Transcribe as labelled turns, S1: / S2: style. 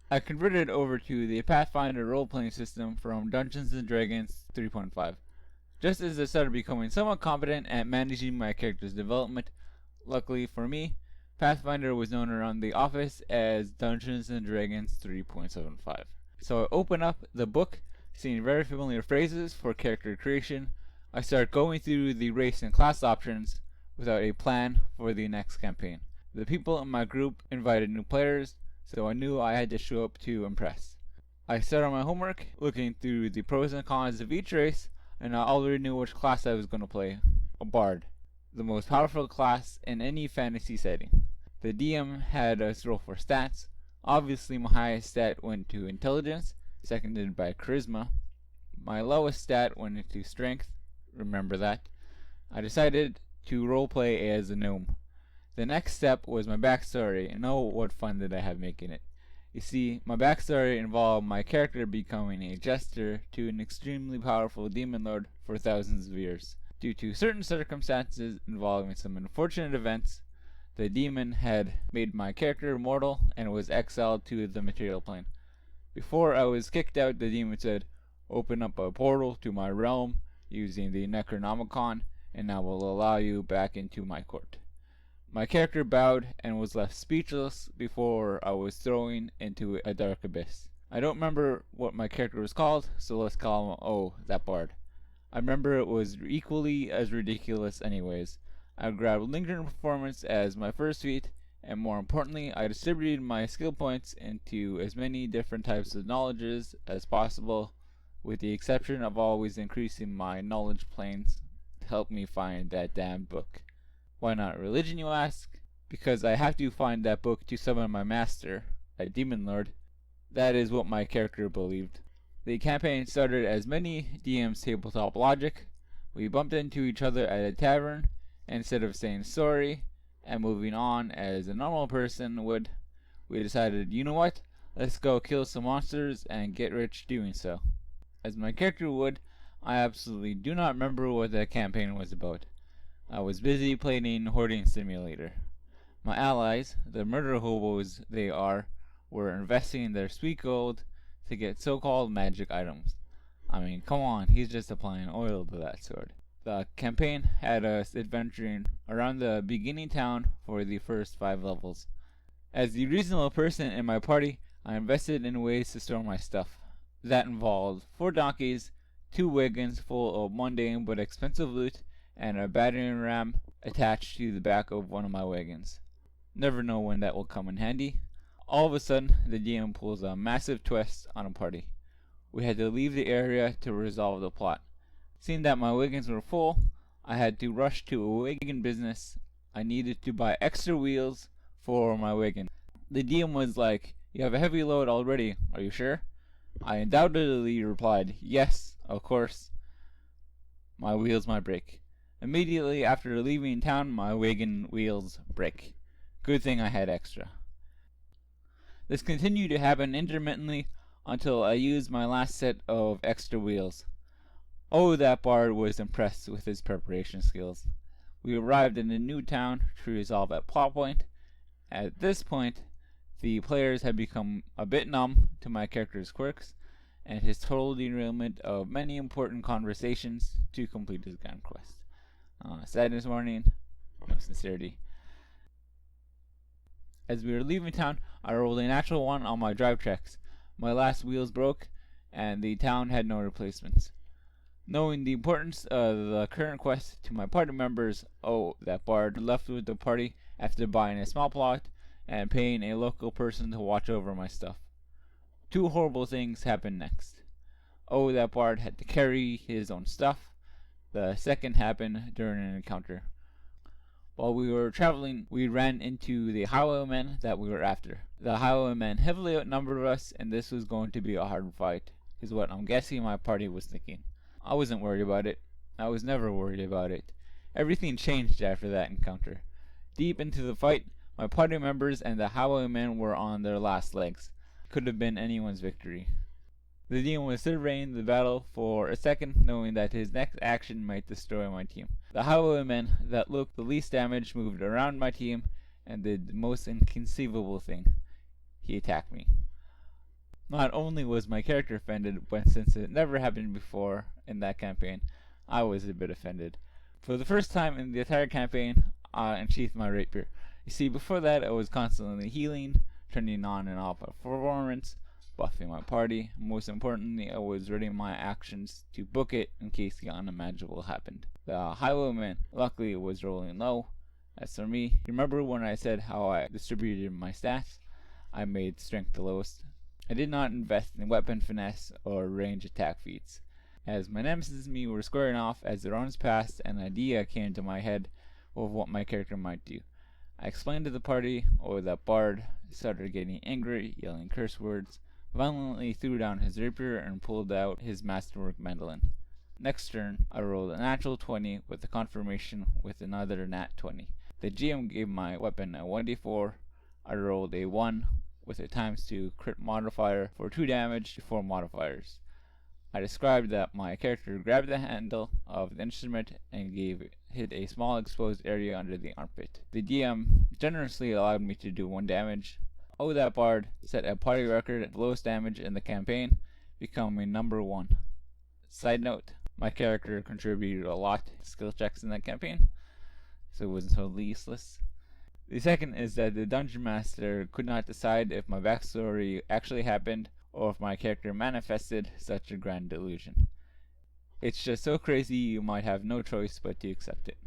S1: I converted over to the Pathfinder role-playing system from Dungeons & Dragons 3.5. Just as I started becoming somewhat competent at managing my character's development, luckily for me, Pathfinder was known around the office as Dungeons & Dragons 3.75. So I open up the book, seeing very familiar phrases for character creation. I start going through the race and class options without a plan for the next campaign. The people in my group invited new players, so I knew I had to show up to impress. I started my homework, looking through the pros and cons of each race, and I already knew which class I was going to play. A bard. The most powerful class in any fantasy setting. The DM had us roll for stats. Obviously my highest stat went to intelligence, seconded by charisma. My lowest stat went into strength. Remember that. I decided to roleplay as a gnome. The next step was my backstory, and oh, what fun did I have making it. You see, my backstory involved my character becoming a jester to an extremely powerful demon lord for thousands of years. Due to certain circumstances involving some unfortunate events, the demon had made my character immortal and was exiled to the material plane. Before I was kicked out, the demon said, "Open up a portal to my realm using the Necronomicon, and I will allow you back into my court." My character bowed and was left speechless before I was thrown into a dark abyss. I don't remember what my character was called, so let's call him, oh, that bard. I remember it was equally as ridiculous anyways. I grabbed lingering performance as my first feat, and more importantly, I distributed my skill points into as many different types of knowledges as possible, with the exception of always increasing my knowledge planes to help me find that damn book. Why not religion, you ask? Because I have to find that book to summon my master, a demon lord. That is what my character believed. The campaign started as many DM's tabletop logic. We bumped into each other at a tavern, and instead of saying sorry and moving on as a normal person would, we decided, you know what? Let's go kill some monsters and get rich doing so. As my character would, I absolutely do not remember what that campaign was about. I was busy playing Hoarding Simulator. My allies, the murder hobos they are, were investing their sweet gold to get so-called magic items. I mean, come on, he's just applying oil to that sword. The campaign had us adventuring around the beginning town for the first 5 levels. As the reasonable person in my party, I invested in ways to store my stuff. That involved 4 donkeys, 2 wagons full of mundane but expensive loot, and a battering ram attached to the back of one of my wagons. Never know when that will come in handy. All of a sudden, the DM pulls a massive twist on a party. We had to leave the area to resolve the plot. Seeing that my wagons were full, I had to rush to a wagon business. I needed to buy extra wheels for my wagon. The DM was like, "You have a heavy load already, are you sure?" I undoubtedly replied, "Yes, of course. My wheels might break." Immediately after leaving town, my wagon wheels break. Good thing I had extra. This continued to happen intermittently until I used my last set of extra wheels. Oh, that bard was impressed with his preparation skills. We arrived in a new town to resolve at plot point. At this point, the players had become a bit numb to my character's quirks and his total derailment of many important conversations to complete his grand quest. Sadness warning, no sincerity. As we were leaving town, I rolled a natural 1 on my drive checks. My last wheels broke, and the town had no replacements. Knowing the importance of the current quest to my party members, oh, that bard left with the party after buying a small plot and paying a local person to watch over my stuff. 2 horrible things happened next. Oh, that bard had to carry his own stuff. The second happened during an encounter. While we were traveling, we ran into the highwaymen that we were after. The highwaymen heavily outnumbered us, and this was going to be a hard fight, is what I'm guessing my party was thinking. I wasn't worried about it. I was never worried about it. Everything changed after that encounter. Deep into the fight, my party members and the highwaymen were on their last legs. Could have been anyone's victory. The DM was surveying the battle for a second, knowing that his next action might destroy my team. The highwaymen that looked the least damaged moved around my team and did the most inconceivable thing. He attacked me. Not only was my character offended, but since it never happened before in that campaign, I was a bit offended. For the first time in the entire campaign, I unsheathed my rapier. You see, before that, I was constantly healing, turning on and off performance, buffing my party. Most importantly, I was readying my actions to book it in case the unimaginable happened. The highwayman, luckily, was rolling low. As for me, remember when I said how I distributed my stats? I made strength the lowest. I did not invest in weapon finesse or range attack feats. As my nemesis and me were squaring off as the rounds passed, an idea came to my head of what my character might do. I explained to the party that Bard started getting angry, yelling curse words, violently threw down his rapier and pulled out his masterwork Mandalin. Next turn, I rolled a natural 20 with a confirmation with another nat 20. The GM gave my weapon a 1d4. I rolled a 1 with a ×2 crit modifier for 2 damage to 4 modifiers. I described that my character grabbed the handle of the instrument and hit a small exposed area under the armpit. The DM generously allowed me to do 1 damage. That Bard set a party record of lowest damage in the campaign, becoming number 1. Side note, my character contributed a lot to skill checks in that campaign, so it wasn't totally useless. The second is that the Dungeon Master could not decide if my backstory actually happened or if my character manifested such a grand delusion. It's just so crazy you might have no choice but to accept it.